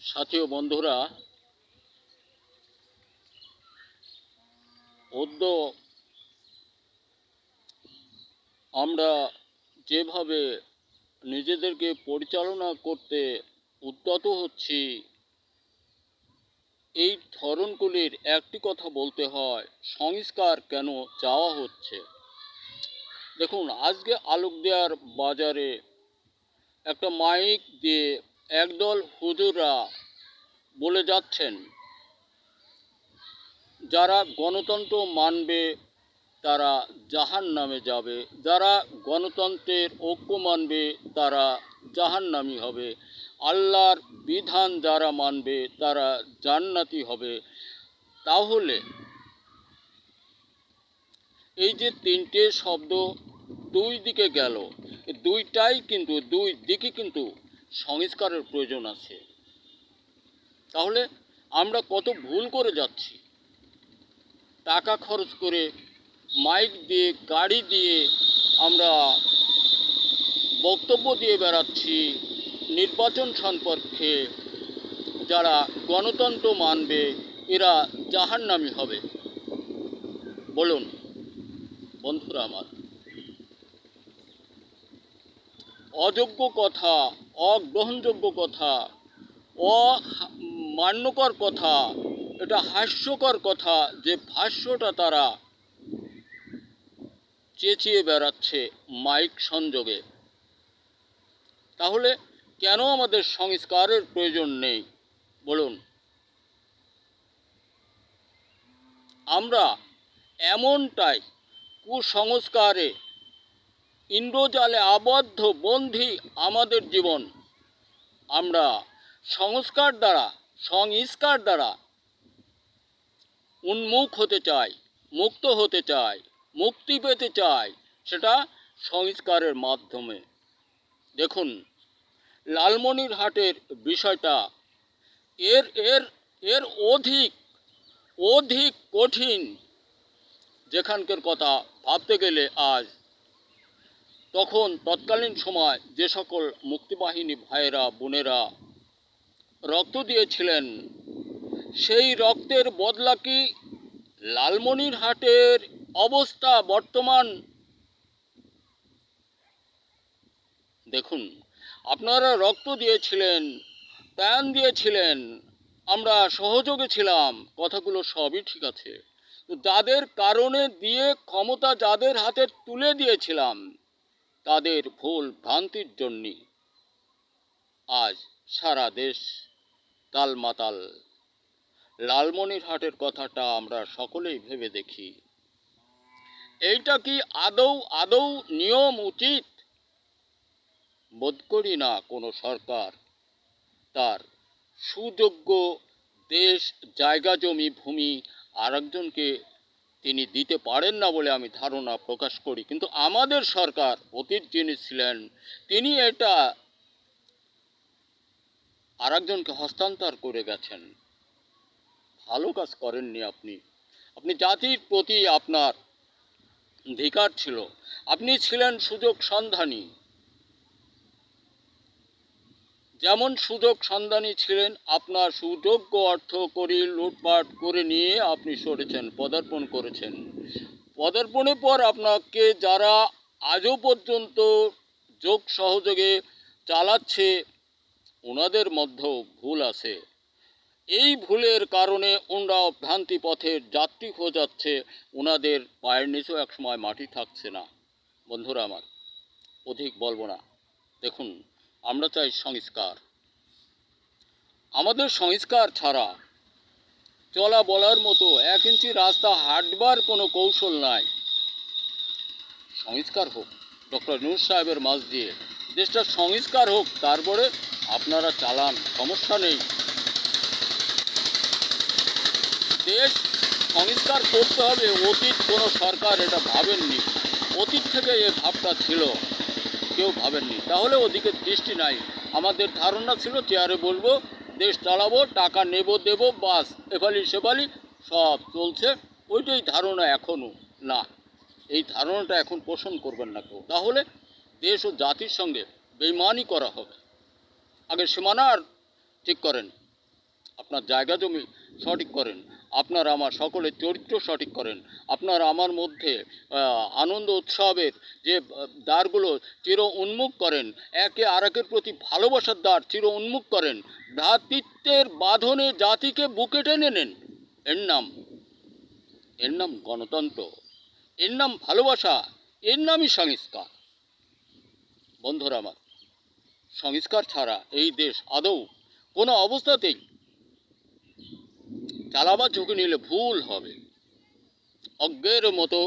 সাথী ও বন্ধুরা, অদ্য আমরা যেভাবে নিজেদেরকে পরিচালনা করতে উদ্যত হচ্ছি, এই ধরনগুলির একটি কথা বলতে হয়, সংস্কার কেন চাওয়া হচ্ছে। দেখুন, আজকে আলুকদিয়ার বাজারে একটা মাইক দিয়ে একদল হুজুররা বলে যাচ্ছেন, যারা গণতন্ত্র মানবে তারা জাহান্নামে যাবে, যারা গণতন্ত্রের ঐক্য মানবে তারা জাহান্নামী হবে, আল্লাহর বিধান যারা মানবে তারা জান্নাতি হবে। তাহলে এই যে তিনটে শব্দ দুই দিকে গেল, দুই দিকে কিন্তু সংস্কারের প্রয়োজন আছে। তাহলে আমরা কত ভুল করে যাচ্ছি, টাকা খরচ করে মাইক দিয়ে, গাড়ি দিয়ে আমরা বক্তব্য দিয়ে বেড়াচ্ছি নির্বাচন সম্পর্কে, যারা গণতন্ত্র মানবে এরা জাহান্নামী হবে। বলুন বন্ধুরা আমার, অযোগ্য কথা, অগ্রহণযোগ্য কথা, অমান্যকর কথা, এটা হাস্যকর কথা যে ভাষ্যটা তারা চেঁচিয়ে বেড়াচ্ছে মাইক সংযোগে। তাহলে কেন আমাদের সংস্কারের প্রয়োজন নেই বলুন? আমরা এমনটাই কুসংস্কারে ইন্দ্রজালে আবদ্ধ বন্দী আমাদের জীবন। আমরা সংস্কার দ্বারা উন্মুখ হতে চাই, মুক্ত হতে চাই, মুক্তি পেতে চাই, সেটা সংস্কারের মাধ্যমে। দেখুন, লালমনিরহাটের বিষয়টা এর এর এর অধিক অধিক কঠিন। যেখানকার কথা ভাবতে গেলে আজ, তৎকালীন সময় যে সকল মুক্তিবাহিনী ভাইয়েরা বোনেরা রক্ত দিয়েছিলেন, সেই রক্তের বদলা কি লালমনিরহাটের অবস্থা বর্তমান? দেখুন, আপনারা রক্ত দিয়েছিলেন, প্রাণ দিয়েছিলেন, আমরা সহযোগে ছিলাম, কথাগুলো সবই ঠিক আছে। যাদের কারণে দিয়ে ক্ষমতা যাদের হাতে তুলে দিয়েছিলাম, তাদের ভুল ভ্রান্তির জন্যে আজ সারা দেশ তালমাতাল। লালমনিরহাটের কথাটা আমরা সকলেই ভেবে দেখি, এইটা কি আদৌ নিয়ম উচিত? বোধ করি না কোনো সরকার তার সুযোগ্য দেশ, জায়গা, জমি, ভূমি আরেকজনকে তিনি দিতে পারেন না বলে আমি ধারণা প্রকাশ করি। কিন্তু আমাদের সরকার অতীত যিনি ছিলেন, তিনি এটা আরেকজনকে হস্তান্তর করে গেছেন। ভালো কাজ করেননি আপনি। জাতির প্রতি আপনার ধিক্কার ছিল। আপনি ছিলেন সুযোগ সন্ধানী। যেমন সুযোগ সন্ধানী ছিলেন, আপনার সুযোগ্য অর্থ করি লুটপাট করে নিয়ে আপনি সরেছেন, পদার্পণ করেছেন। পদার্পণের পর আপনাকে যারা আজও পর্যন্ত যোগ সহযোগে চালাচ্ছে, ওনাদের মধ্যেও ভুল আছে। এই ভুলের কারণে ওনারা ভ্রান্তি পথের যাত্রী হয়ে যাচ্ছে, ওনাদের পায়ের নিচেও একসময় মাটি থাকছে না। বন্ধুরা আমার, অধিক বলবো না। দেখুন, আমরা চাই সংস্কার। আমাদের সংস্কার ছাড়া চলা বলার মতো 1 ইঞ্চি রাস্তা হাঁটবার কোনো কৌশল নাই। সংস্কার হোক, ডক্টর ইউনূস সাহেবের মাঝ দিয়ে দেশটা সংস্কার হোক, তারপরে আপনারা চালান, সমস্যা নেই। দেশ সংস্কার করতে হবে, অতীত কোনো সরকার এটা ভাবেননি। অতীত থেকে এ ভাবটা ছিল, কেউ ভাবেননি। তাহলে ওদিকে দৃষ্টি নাই। আমাদের ধারণা ছিল চেয়ারে বলবো, দেশ চালাবো, টাকা নেব দেব, বাস এফালি সেফালি সব চলছে। ওইটাই ধারণা এখনও না। এই ধারণাটা এখন পোষণ করবেন না কেউ। তাহলে দেশ ও জাতির সঙ্গে বেইমানি করা হবে। আগে সীমানার ঠিক করেন, আপনার জায়গা জমি সঠিক করেন, আপনার আমার সকলের চরিত্র সঠিক করেন, আপনার আমার মধ্যে আনন্দ উৎসবের যে দ্বারগুলো চির উন্মুখ করেন, একে আরেকের প্রতি ভালোবাসার দ্বার চির উন্মুখ করেন, ভ্রাতৃত্বের বাঁধনে জাতিকে বুকে টেনে নেন। এর নাম গণতন্ত্র, এর নাম ভালোবাসা, এর নামই সংস্কার। বন্ধুরা আমার, সংস্কার ছাড়া এই দেশ আদৌ কোনো অবস্থাতেই চালাবার ঝুঁকি নিলে ভুল হবে। অজ্ঞের মতো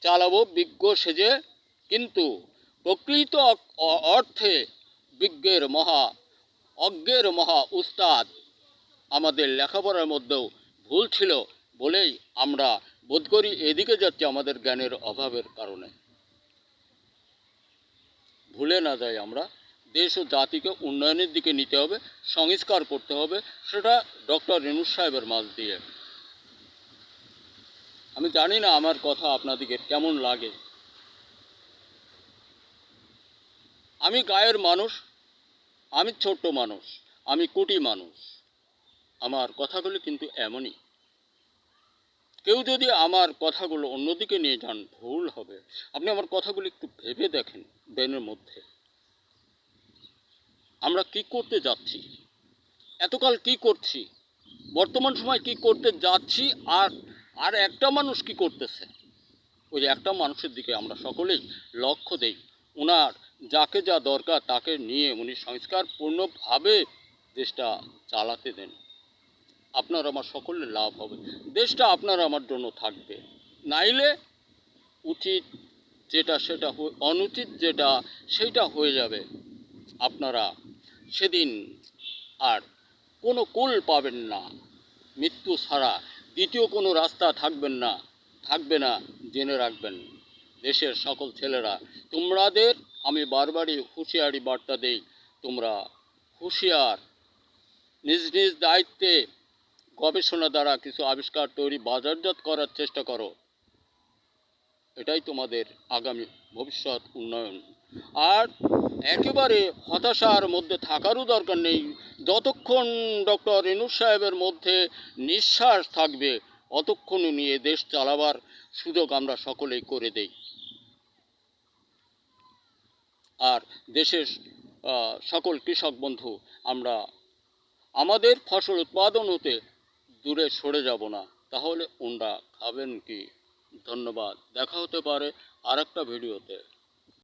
চালাবো বিজ্ঞ সেজে, কিন্তু প্রকৃত অর্থে অজ্ঞের মহা উস্তাদ। আমাদের লেখাপড়ার মধ্যেও ভুল ছিল বলেই আমরা বোধ করি এদিকে যাচ্ছি আমাদের জ্ঞানের অভাবের কারণে। ভুলে না যাই আমরা, দেশ ও জাতিকে উন্নয়নের দিকে নিতে হবে, সংস্কার করতে হবে, সেটা ডক্টর ইউনূস সাহেবের মাঝ দিয়ে। আমি জানি না আমার কথা আপনাদিকে কেমন লাগে। আমি গায়ের মানুষ, আমি ছোট্ট মানুষ, আমি কুটি মানুষ, আমার কথাগুলো কিন্তু এমনই। কেউ যদি আমার কথাগুলো অন্যদিকে নিয়ে যান, ভুল হবে। আপনি আমার কথাগুলো একটু ভেবে দেখেন ব্রেনের মধ্যে। আমরা কি করতে যাচ্ছি, এতকাল কি করছি, বর্তমান সময় কি করতে যাচ্ছি, আর একটা মানুষ কি করতেছে। ওই একটা মানুষের দিকে আমরা সকলেই লক্ষ্য দেই। ওনার যাকে যা দরকার তাকে নিয়ে উনি সংস্কারপূর্ণভাবে দেশটা চালাতে দেন। আপনার আমার সকলের লাভ হবে, দেশটা আপনার আমার জন্য থাকবে। নাইলে উচিত যেটা সেটা, অনুচিত যেটা সেইটা হয়ে যাবে। আপনারা সেদিন আর কোনো কুল পাবেন না। মৃত্যু ছাড়া দ্বিতীয় কোনো রাস্তা থাকবে না, জেনে রাখবেন। দেশের সকল ছেলেরা, তোমাদের আমি বারবারই হুঁশিয়ারি বার্তা দেই, তোমরা হুঁশিয়ার, নিজ নিজ দায়িত্বে গবেষণা দ্বারা কিছু আবিষ্কার তৈরি বাজারজাত করার চেষ্টা করো। এটাই তোমাদের আগামী ভবিষ্যৎ উন্নয়ন। আর একেবারে হতাশার মধ্যে থাকারও দরকার নেই। যতক্ষণ ডক্টর ইউনূস সাহেবের মধ্যে নিঃশ্বাস থাকবে, অতক্ষণ নিয়ে দেশ চালাবার সুযোগ আমরা সকলেই করে দেই। আর দেশের সকল কৃষক বন্ধু, আমরা আমাদের ফসল উৎপাদন হতে দূরে সরে যাব না, তাহলে ওনরা খাবেন কি? ধন্যবাদ। দেখা হতে পারে আরেকটা ভিডিওতে।